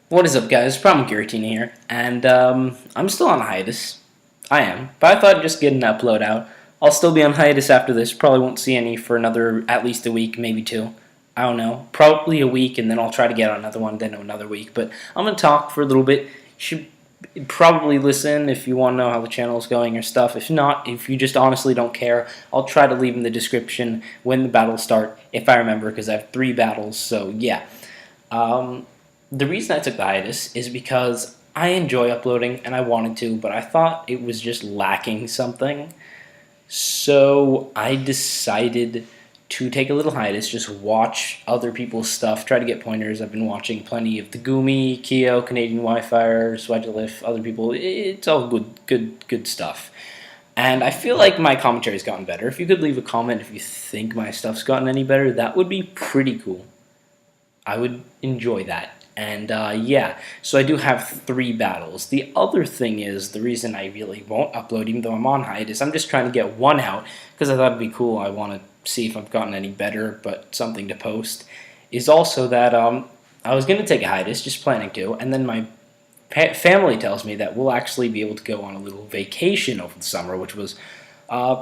What is up, guys? Problem Guillotine here, and I'm still on hiatus. I am, but I thought I'd just get an upload out. I'll still be on hiatus after this. Probably won't see any for another at least a week, maybe two. I don't know. Probably a week, and then I'll try to get on another one, then another week. But I'm gonna talk for a little bit. You should probably listen if you want to know how the channel is going or stuff. If not, if you just honestly don't care, I'll try to leave in the description when the battles start, if I remember, because I have 3 battles. So yeah. The reason I took the hiatus is because I enjoy uploading and I wanted to, but I thought it was just lacking something. So I decided to take a little hiatus, just watch other people's stuff, try to get pointers. I've been watching plenty of the Gumi, Keo, Canadian Wi-Fi, Swedgelif, other people. It's all good stuff. And I feel like my commentary's gotten better. If you could leave a comment if you think my stuff's gotten any better, that would be pretty cool. I would enjoy that. And yeah, so I do have 3 battles. The other thing is, the reason I really won't upload even though I'm on hiatus, I'm just trying to get one out because I thought it'd be cool. I want to see if I've gotten any better, but something to post is also that I was going to take a hiatus, just planning to, and then my family tells me that we'll actually be able to go on a little vacation over the summer, which was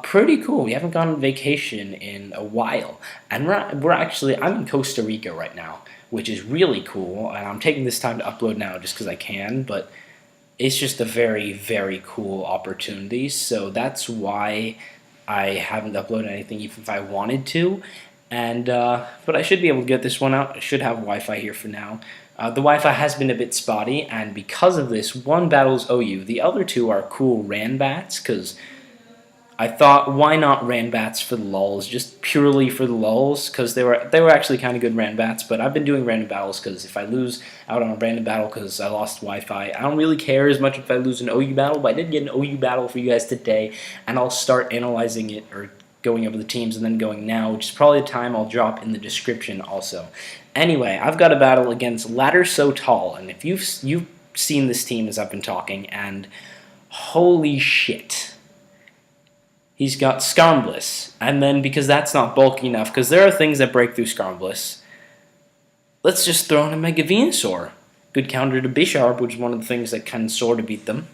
pretty cool. We haven't gone on vacation in a while, and I'm in Costa Rica right now, which is really cool, and I'm taking this time to upload now just because I can, but it's just a very cool opportunity, so that's why I haven't uploaded anything even if I wanted to, and but I should be able to get this one out. I should have Wi-Fi here for now. The Wi-Fi has been a bit spotty, and because of this, one battle is OU. The other 2 are cool Ranbats, because I thought, why not Ranbats for the lulz, just purely for the lulz, because they were actually kind of good Ranbats, but I've been doing random battles because if I lose out on a random battle because I lost Wi-Fi, I don't really care as much if I lose an OU battle, but I did get an OU battle for you guys today, and I'll start analyzing it, or going over the teams and then going now, which is probably the time I'll drop in the description also. Anyway, I've got a battle against Ladder So Tall, and if you've seen this team as I've been talking, and holy shit. He's got Skarmbliss, and then because that's not bulky enough, because there are things that break through Skarmbliss, let's just throw in a Mega Venusaur. Good counter to Bisharp, which is one of the things that can sort of beat them.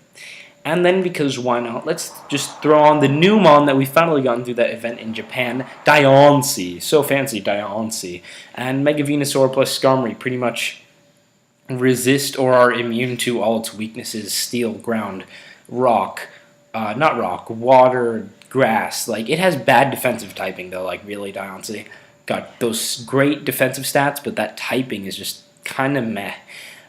And then because why not, let's just throw on the new Mon that we finally gotten through that event in Japan, Diancie. So fancy, Diancie. And Mega Venusaur plus Skarmory pretty much resist or are immune to all its weaknesses: Steel, Ground, Rock, not Rock, Water, Grass. Like, it has bad defensive typing though, like really Diancie. Got those great defensive stats, but that typing is just kind of meh.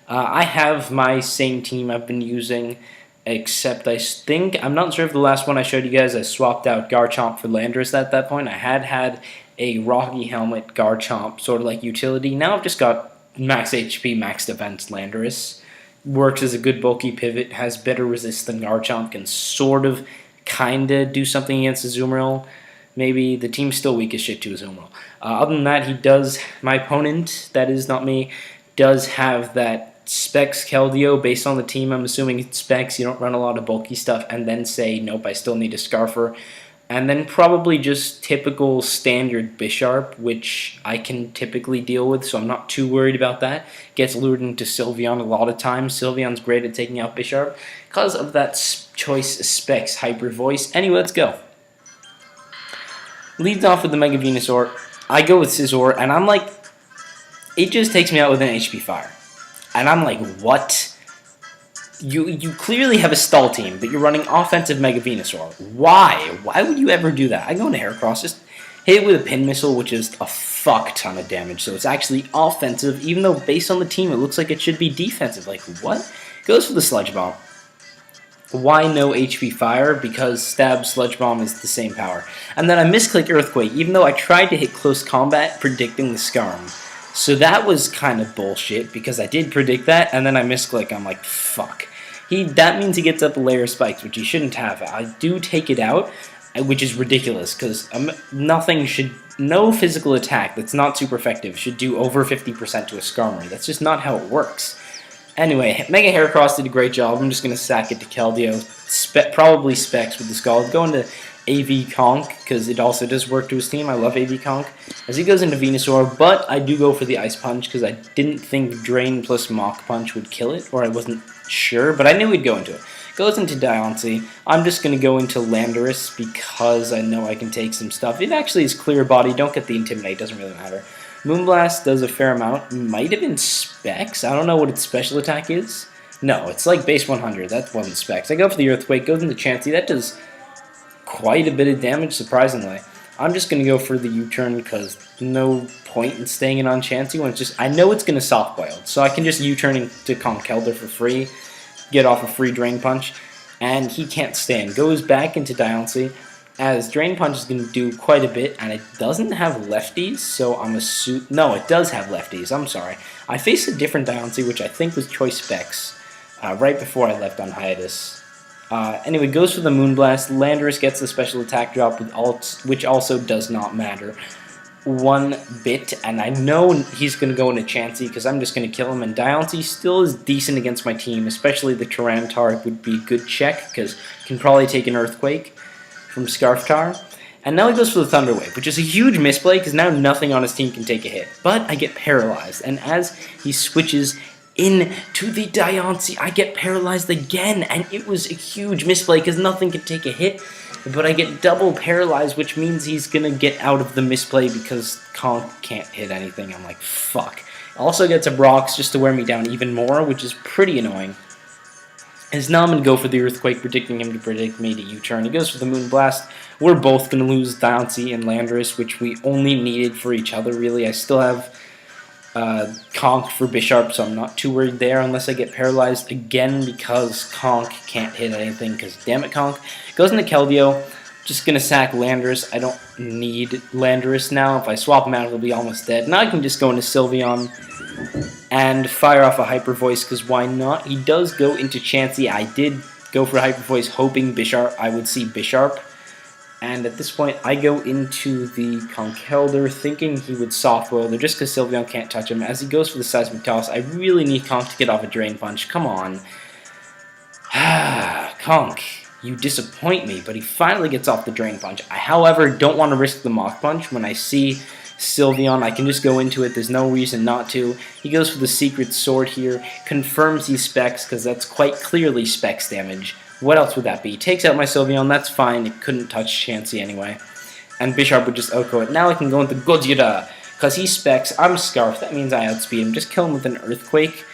I have my same team I've been using, except I'm not sure if the last one I showed you guys, I swapped out Garchomp for Landorus at that point. I had a Rocky Helmet Garchomp, sort of like utility. Now I've just got max HP, max defense Landorus. Works as a good bulky pivot, has better resist than Garchomp, can sort of, kinda do something against Azumarill. Maybe the team's still weak as shit to Azumarill. Other than that, my opponent, that is not me, does have that Specs Keldeo based on the team. I'm assuming it's Specs, you don't run a lot of bulky stuff, and then say, nope, I still need a Scarfer. And then probably just typical standard Bisharp, which I can typically deal with, so I'm not too worried about that. Gets lured into Sylveon a lot of times. Sylveon's great at taking out Bisharp because of that choice Specs Hyper Voice. Anyway, let's go. Leads off with the Mega Venusaur. I go with Scizor, and I'm like, it just takes me out with an HP Fire. And I'm like, what? You clearly have a stall team, but you're running offensive Mega Venusaur. Why? Why would you ever do that? I go into Heracross, just hit it with a Pin Missile, which is a fuck ton of damage. So it's actually offensive, even though based on the team it looks like it should be defensive. Like, what? Goes for the Sludge Bomb. Why no HP Fire? Because Stab, Sludge Bomb is the same power. And then I misclick Earthquake, even though I tried to hit Close Combat predicting the Skarm. So that was kind of bullshit, because I did predict that, and then I misclick. I'm like, fuck. That means he gets up a layer of spikes, which he shouldn't have. I do take it out, which is ridiculous, because no physical attack that's not super effective should do over 50% to a Skarmory. That's just not how it works. Anyway, Mega Heracross did a great job. I'm just going to sack it to Keldeo. Probably Specs with the Scald. Go into AV Conk, because it also does work to his team. I love AV Conk. As he goes into Venusaur, but I do go for the Ice Punch, because I didn't think Drain plus Mach Punch would kill it, or I wasn't sure, but I knew he'd go into it. Goes into Diancie. I'm just going to go into Landorus, because I know I can take some stuff. It actually is Clear Body. Don't get the Intimidate. Doesn't really matter. Moonblast does a fair amount. Might have been Specs. I don't know what its special attack is. No, it's like base 100. That wasn't Specs. I go for the Earthquake. Goes into Chansey. That does quite a bit of damage, surprisingly. I'm just going to go for the U-turn because no point in staying in on Chansey when it's just... I know it's going to Soft Boil, so I can just U-turn into Conkeldurr for free, get off a free Drain Punch, and he can't stand. Goes back into Diancie, as Drain Punch is going to do quite a bit, and it doesn't have lefties, so I'm assuming... No, it does have lefties. I'm sorry. I faced a different Diancie, which I think was Choice Specs, right before I left on hiatus. Anyway, goes for the Moonblast. Landorus gets the special attack drop with ults, which also does not matter one bit. And I know he's going to go into Chansey because I'm just going to kill him. And Diancie still is decent against my team, especially the Tyranitar would be a good check because can probably take an Earthquake from Scarftar. And now he goes for the Thunder Wave, which is a huge misplay because now nothing on his team can take a hit. But I get paralyzed, and as he switches into the Diancie, I get paralyzed again, and it was a huge misplay because nothing can take a hit, but I get double paralyzed, which means he's going to get out of the misplay because Conk can't hit anything. I'm like, fuck. Also gets a Brox just to wear me down even more, which is pretty annoying. As now I'm going to go for the Earthquake, predicting him to predict me to U-turn. He goes for the Moonblast. We're both going to lose Diancie and Landorus, which we only needed for each other, really. I still have Conk for Bisharp, so I'm not too worried there unless I get paralyzed again because Conk can't hit anything because damn it Conk. Goes into Keldeo, just going to sack Landorus. I don't need Landorus now. If I swap him out, he'll be almost dead. Now I can just go into Sylveon and fire off a Hyper Voice because why not? He does go into Chansey. I did go for a Hyper Voice hoping Bisharp, I would see Bisharp. And at this point, I go into the Conkeldurr thinking he would Soft Boil there just because Sylveon can't touch him. As he goes for the Seismic Toss, I really need Conk to get off a Drain Punch. Come on. Conk, you disappoint me, but he finally gets off the Drain Punch. I, however, don't want to risk the Mach Punch. When I see Sylveon, I can just go into it. There's no reason not to. He goes for the Secret Sword here, confirms he Specs because that's quite clearly Specs damage. What else would that be? Takes out my Sylveon, that's fine. It couldn't touch Chansey anyway. And Bisharp would just OHKO it. Now I can go into Gojira, because he Specs. I'm Scarf, that means I outspeed him. Just kill him with an Earthquake,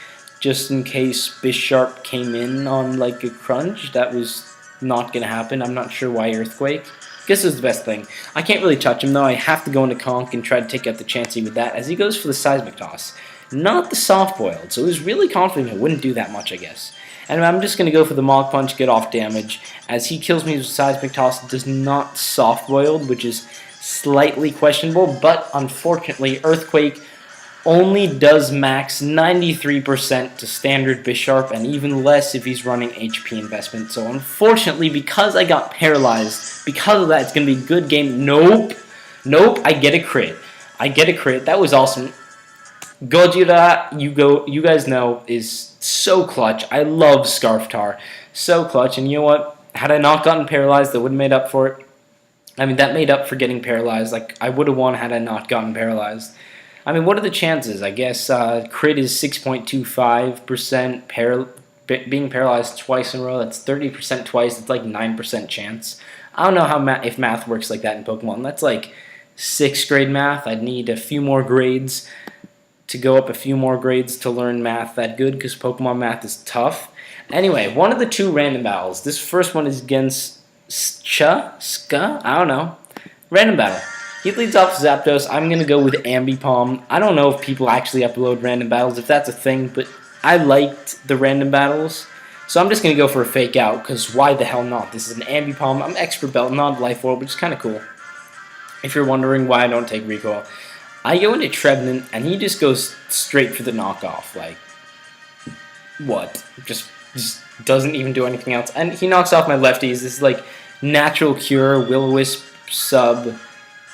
just in case Bisharp came in on like a crunch. That was not going to happen. I'm not sure why Earthquake. Guess is the best thing. I can't really touch him though. I have to go into Conk and try to take out the Chansey with that, as he goes for the Seismic Toss. Not the Soft Boiled, so he was really confident it wouldn't do that much, I guess. And I'm just going to go for the Mach Punch, get off damage. As he kills me with Seismic Toss, it does not Soft Boiled, which is slightly questionable. But unfortunately, Earthquake only does max 93% to standard Bisharp, and even less if he's running HP investment. So unfortunately, because I got paralyzed, because of that, it's going to be a good game. Nope. Nope, I get a crit. I get a crit. That was awesome. Gojira, you guys know, is so clutch. I love Scarftar. So clutch. And you know what? Had I not gotten paralyzed, that would have made up for it. I mean, that made up for getting paralyzed. Like, I would have won had I not gotten paralyzed. I mean, what are the chances? I guess crit is 6.25%. Being paralyzed twice in a row, that's 30% twice. It's like 9% chance. I don't know how if math works like that in Pokemon. That's like 6th grade math. I'd need a few more grades to go up a few more grades to learn math that good, because Pokemon math is tough. Anyway, one of the two random battles. This first one is against Ska? I don't know. Random battle. He leads off Zapdos. I'm going to go with Ambipom. I don't know if people actually upload random battles, if that's a thing, but I liked the random battles. So I'm just going to go for a fake out, because why the hell not? This is an Ambipom. I'm Expert Belt, not Life Orb, which is kind of cool. If you're wondering why I don't take recoil. I go into Trevenant, and he just goes straight for the knockoff. Like, what? Just doesn't even do anything else. And he knocks off my lefties. This is like Natural Cure, Will-O-Wisp, Sub,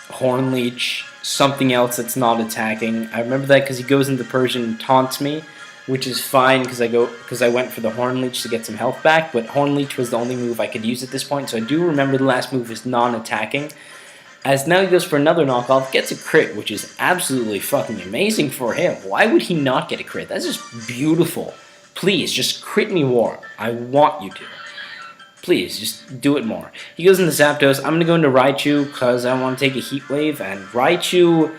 Hornleech, something else that's not attacking. I remember that because he goes into Persian and taunts me. which is fine because I went for the Horn Leech to get some health back, but Horn Leech was the only move I could use at this point, so I do remember the last move was non-attacking. As now he goes for another knockoff, gets a crit, which is absolutely fucking amazing for him. Why would he not get a crit? That's just beautiful. Please, just crit me more. I want you to. Please, just do it more. He goes into Zapdos. I'm going to go into Raichu because I want to take a Heat Wave, and Raichu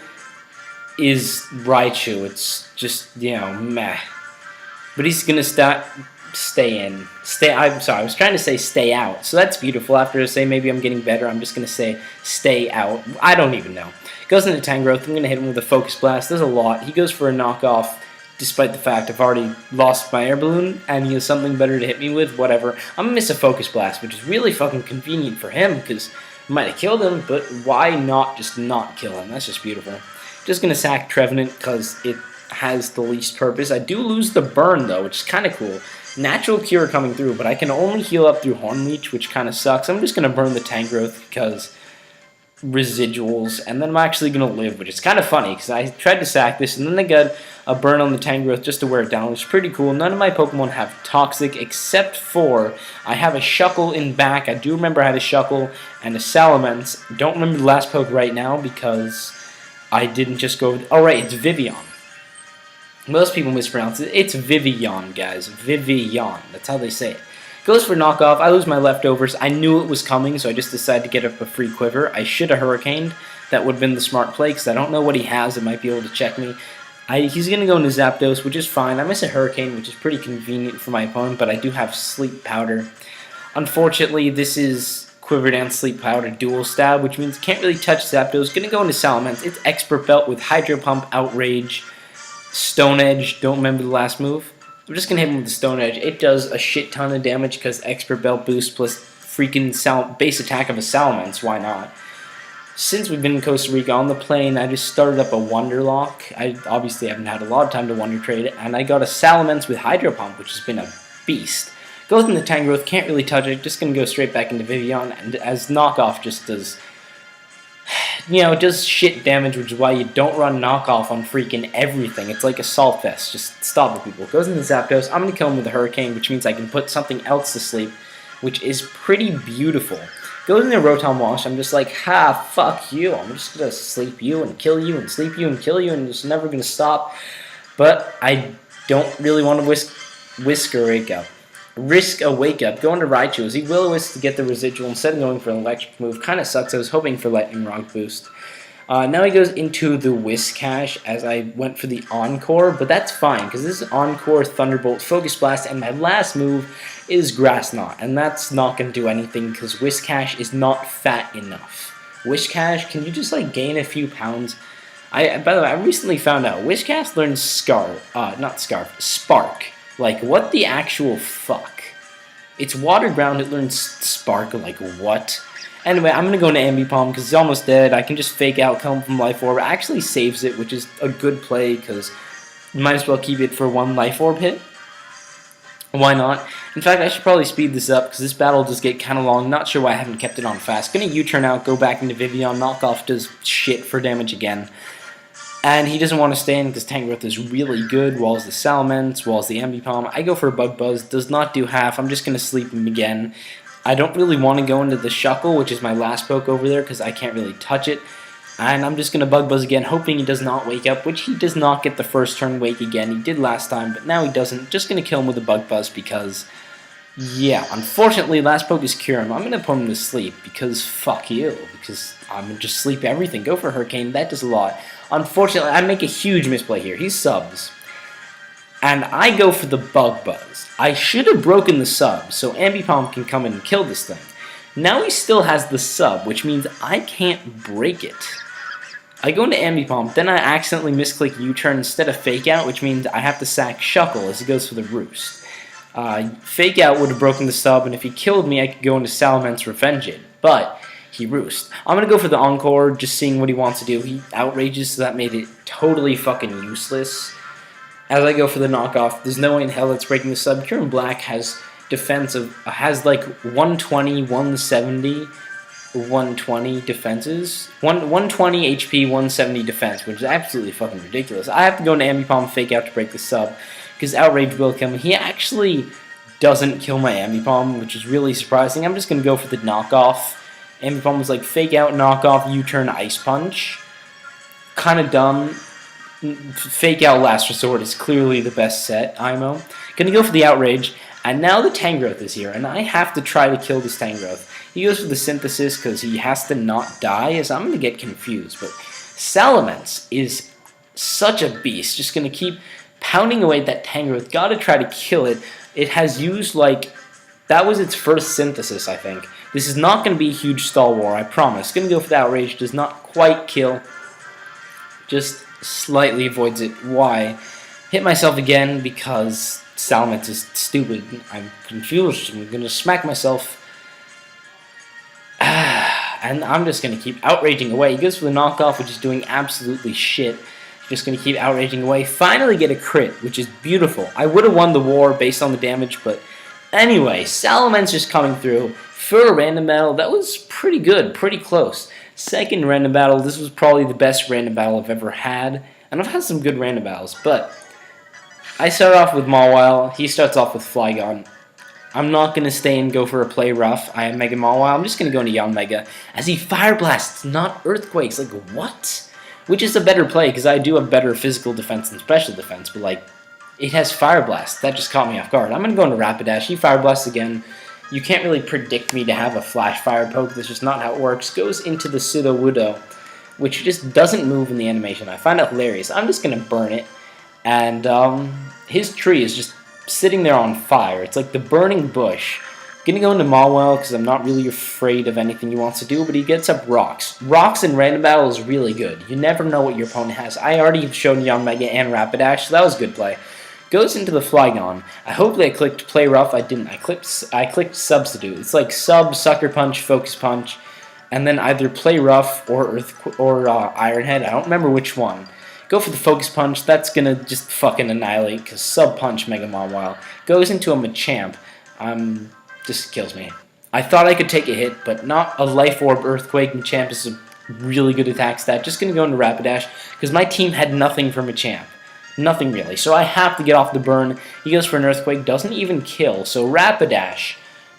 is Raichu. It's just, meh. But he's going to stay in. I'm sorry, I was trying to say stay out. So that's beautiful. After I say maybe I'm getting better, I'm just going to say stay out. I don't even know. Goes into Tangrowth. I'm going to hit him with a Focus Blast. There's a lot. He goes for a knockoff, despite the fact I've already lost my Air Balloon, and he has something better to hit me with, whatever. I'm going to miss a Focus Blast, which is really fucking convenient for him, because I might have killed him, but why not just not kill him? That's just beautiful. Just going to sack Trevenant, because it has the least purpose. I do lose the burn, though, which is kind of cool. Natural Cure coming through, but I can only heal up through Horn Leech, which kind of sucks. I'm just going to burn the Tangrowth because residuals, and then I'm actually going to live, which is kind of funny because I tried to sack this, and then I got a burn on the Tangrowth just to wear it down, which is pretty cool. None of my Pokemon have Toxic except for I have a Shuckle in back. I do remember I had a Shuckle and a Salamence. Don't remember the last poke right now because I didn't just go... Oh, right, it's Vivian. Most people mispronounce it. It's Vivian, guys. Vivian. That's how they say it. Goes for knockoff. I lose my leftovers. I knew it was coming, so I just decided to get up a free quiver. I should have Hurricaned. That would have been the smart play, because I don't know what he has. It might be able to check me. He's going to go into Zapdos, which is fine. I miss a Hurricane, which is pretty convenient for my opponent, but I do have Sleep Powder. Unfortunately, this is Quiver Dance, Sleep Powder, Dual Stab, which means can't really touch Zapdos. Going to go into Salamence. It's Expert Belt with Hydro Pump, Outrage, Stone Edge. Don't remember the last move. I'm just going to hit him with the Stone Edge. It does a shit ton of damage because Expert Belt boost plus freaking base attack of a Salamence. Why not? Since we've been in Costa Rica on the plane, I just started up a Wonderlock. I obviously haven't had a lot of time to Wonder Trade it, and I got a Salamence with Hydro Pump, which has been a beast. Goes into Tangrowth, can't really touch it, just going to go straight back into Vivian, and as knockoff just does... it does shit damage, which is why you don't run knockoff on freaking everything. It's like Assault Vest. Just stop it, people. Goes into Zapdos. I'm going to kill him with a Hurricane, which means I can put something else to sleep, which is pretty beautiful. Goes into Rotom Wash. I'm just like, ha, fuck you. I'm just going to sleep you and kill you and sleep you and kill you, and it's never going to stop. But I don't really want to risk a wake up. Going to Raichu. As he Will-O-Wisp to get the residual instead of going for an electric move. Kind of sucks. I was hoping for Lightning Rock boost. Now he goes into the Whiscash as I went for the Encore, but that's fine because this is Encore, Thunderbolt, Focus Blast, and my last move is Grass Knot, and that's not going to do anything because Whiscash is not fat enough. Whiscash, can you just gain a few pounds? By the way, I recently found out Whiscash learns Spark. Like, what the actual fuck? It's Water Ground, it learns Spark, like, what? Anyway, I'm going to go into Ambipom because he's almost dead. I can just fake out, come from Life Orb. It actually saves it, which is a good play because you might as well keep it for one Life Orb hit. Why not? In fact, I should probably speed this up because this battle does get kind of long. Not sure why I haven't kept it on fast. Going to U-turn out, go back into Vivian. Knockoff does shit for damage again. And he doesn't want to stay in because Tangrowth is really good, whilst the Salamence, whilst the Ambipom. I go for a Bug Buzz, does not do half. I'm just going to sleep him again. I don't really want to go into the Shuckle, which is my last poke over there, because I can't really touch it. And I'm just going to Bug Buzz again, hoping he does not wake up, which he does not get the first turn wake again. He did last time, but now he doesn't. Just going to kill him with a Bug Buzz because, yeah, unfortunately, last poke is Cure him. I'm going to put him to sleep because fuck you, because I'm going to just sleep everything. Go for Hurricane, that does a lot. Unfortunately, I make a huge misplay here. He subs. And I go for the Bug Buzz. I should have broken the sub, so Ambipom can come in and kill this thing. Now he still has the sub, which means I can't break it. I go into Ambipom, then I accidentally misclick U-turn instead of Fake Out, which means I have to sack Shuckle as he goes for the Roost. Fake Out would have broken the sub, and if he killed me, I could go into Salamence Revenge it. But he Roost. I'm going to go for the Encore, just seeing what he wants to do. He Outrages, so that made it totally fucking useless. As I go for the knockoff, there's no way in hell it's breaking the sub. Kieran Black has defense of, has like 120, 170, 120 defenses. 120 HP, 170 defense, which is absolutely fucking ridiculous. I have to go into Ambipom Fake Out to break the sub. because Outrage will kill me. He actually doesn't kill my Ambipom, which is really surprising. I'm just going to go for the knockoff. Ambipom was like fake out, knockoff, U-turn, Ice Punch. Kind of dumb. Fake out Last Resort is clearly the best set, IMO. Gonna go for the Outrage, and now the Tangrowth is here, and I have to try to kill this Tangrowth. He goes for the Synthesis because he has to not die, as I'm gonna get confused, but Salamence is such a beast, just gonna keep pounding away at that Tangrowth, gotta try to kill it. It has used, like, that was its first Synthesis, I think. This is not gonna be a huge stall war, I promise. Gonna go for the Outrage, does not quite kill, just slightly avoids it. Why? Hit myself again because Salamence is stupid. I'm confused. I'm gonna smack myself. And I'm just gonna keep outraging away. He goes for the knockoff, which is doing absolutely shit. Just gonna keep outraging away. Finally get a crit, which is beautiful. I would have won the war based on the damage, but anyway, Salamence just coming through for a random battle. That was pretty good, pretty close. Second random battle, this was probably the best random battle I've ever had. And I've had some good random battles, but I start off with Mawile. He starts off with Flygon. I'm not going to stay and go for a play rough. I have Mega Mawile. I'm just going to go into Yanmega as he Fire Blasts, not Earthquakes. Like, what? Which is a better play, because I do have better physical defense than special defense, but, like, it has Fire Blast. That just caught me off guard. I'm going to go into Rapidash. He Fire Blasts again. You can't really predict me to have a Flash Fire Poke. That's just not how it works. Goes into the Sudowoodo, which just doesn't move in the animation. I find it hilarious. I'm just going to burn it. And his tree is just sitting there on fire. It's like the burning bush. Going to go into Mawile because I'm not really afraid of anything he wants to do, but he gets up Rocks. Rocks in random battle is really good. You never know what your opponent has. I already have shown Yanmega and Rapidash, so that was a good play. Goes into the Flygon. Hopefully I clicked Play Rough. I didn't. I clicked Substitute. It's like Sub, Sucker Punch, Focus Punch, and then either Play Rough or Iron Head. I don't remember which one. Go for the Focus Punch. That's gonna just fucking annihilate because Sub Punch Mega Mawile. Goes into a Machamp. Just kills me. I thought I could take a hit, but not a Life Orb Earthquake. Machamp is a really good attack stat. Just gonna go into Rapidash because my team had nothing for Machamp. Nothing really. So I have to get off the burn. He goes for an Earthquake. Doesn't even kill. So Rapidash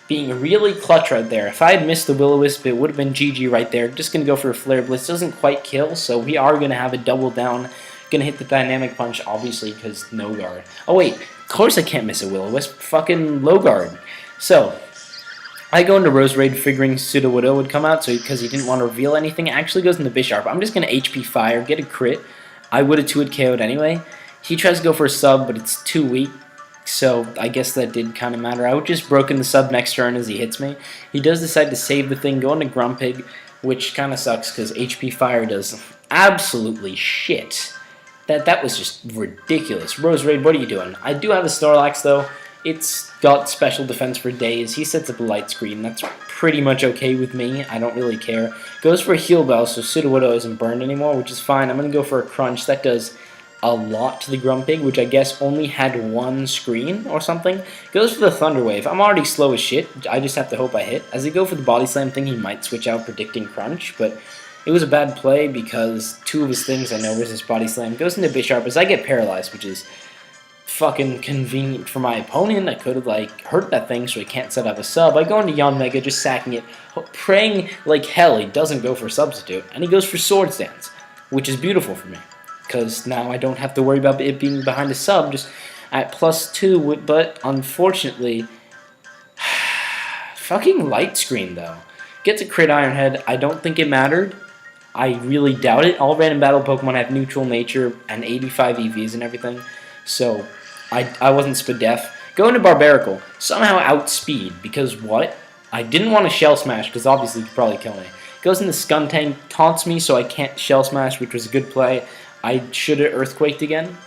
being really clutch right there. If I had missed the Will-O-Wisp, it would have been GG right there. Just going to go for a Flare Blitz. Doesn't quite kill, so we are going to have a double down. Going to hit the Dynamic Punch, obviously, because no guard. Oh, wait. Of course I can't miss a Will-O-Wisp. Fucking low guard. So, I go into Roserade figuring Sudowoodo would come out, so because he didn't want to reveal anything. It actually goes into Bisharp. I'm just going to HP Fire, get a crit. I would have 2-hit KO'd anyway. He tries to go for a sub, but it's too weak, so I guess that did kind of matter. I would just broken the sub next turn as he hits me. He does decide to save the thing, go into Grumpig, which kind of sucks because HP Fire does absolutely shit. That was just ridiculous. Roserade, what are you doing? I do have a Snorlax, though. It's got special defense for days. He sets up a light screen. That's pretty much okay with me. I don't really care. Goes for a Heal Bell, so Sudowoodo isn't burned anymore, which is fine. I'm going to go for a Crunch. That does a lot to the Grumpig, which I guess only had one screen or something. Goes for the Thunder Wave. I'm already slow as shit. I just have to hope I hit. As he go for the Body Slam thing, he might switch out predicting Crunch, but it was a bad play because two of his things I know resist Body Slam. Goes into Bisharp as I get paralyzed, which is fucking convenient for my opponent. I could have, like, hurt that thing so he can't set up a sub. I go into Yanmega, just sacking it, praying like hell he doesn't go for Substitute, and he goes for Swords Dance, which is beautiful for me, because now I don't have to worry about it being behind a sub, just at +2, but unfortunately, fucking Light Screen, though. Gets a crit Iron Head. I don't think it mattered. I really doubt it. All random battle Pokemon have neutral nature and 85 EVs and everything, so I wasn't Spadef. Go into Barbaracle. Somehow outspeed, because what? I didn't want to Shell Smash, because obviously he could probably kill me. Goes into Skuntank, taunts me so I can't Shell Smash, which was a good play. I should have Earthquaked again.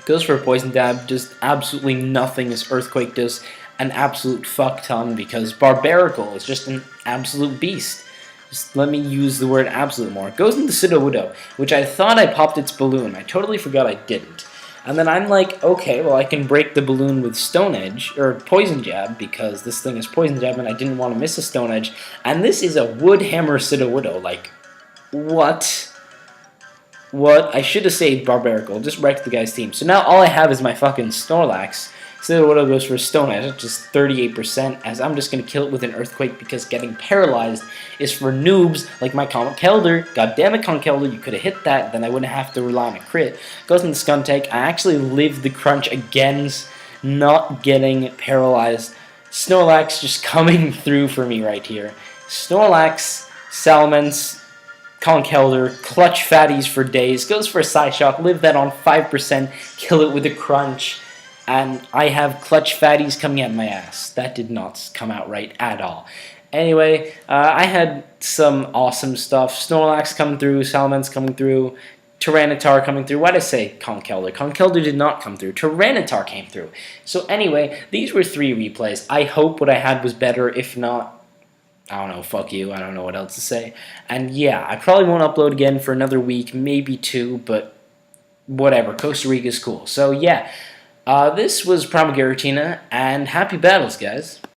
Goes for a Poison Dab, does absolutely nothing as Earthquake does an absolute fuck ton, because Barbaracle is just an absolute beast. Just let me use the word absolute more. Goes into Sudowoodo, which I thought I popped its balloon. I totally forgot I didn't. And then I'm like, okay, well I can break the balloon with Stone Edge, or Poison Jab, because this thing is Poison Jab and I didn't want to miss a Stone Edge. And this is a Wood Hammer Sudowoodo, like, what? What? I should have saved Barbarical. Just wrecked the guy's team. So now all I have is my fucking Snorlax. So what goes for Stone Edge, just 38%, as I'm just going to kill it with an Earthquake because getting paralyzed is for noobs like my Conkeldurr. God damn it, Conkeldurr, you could have hit that, then I wouldn't have to rely on a crit. Goes into Skuntank. I actually lived the crunch against not getting paralyzed. Snorlax just coming through for me right here. Snorlax, Salamence, Conkeldurr, clutch fatties for days, goes for a Psyshock, live that on 5%, kill it with a crunch, and I have clutch fatties coming out my ass. That did not come out right at all. Anyway, I had some awesome stuff. Snorlax coming through, Salamence coming through, Tyranitar coming through. Why did I say Conkeldurr? Conkeldurr did not come through. Tyranitar came through. So anyway, these were 3 replays. I hope what I had was better. If not, I don't know, fuck you, I don't know what else to say. And yeah, I probably won't upload again for another week, maybe 2, but whatever, Costa Rica's cool. So yeah, this was Prima Giratina, and happy battles, guys.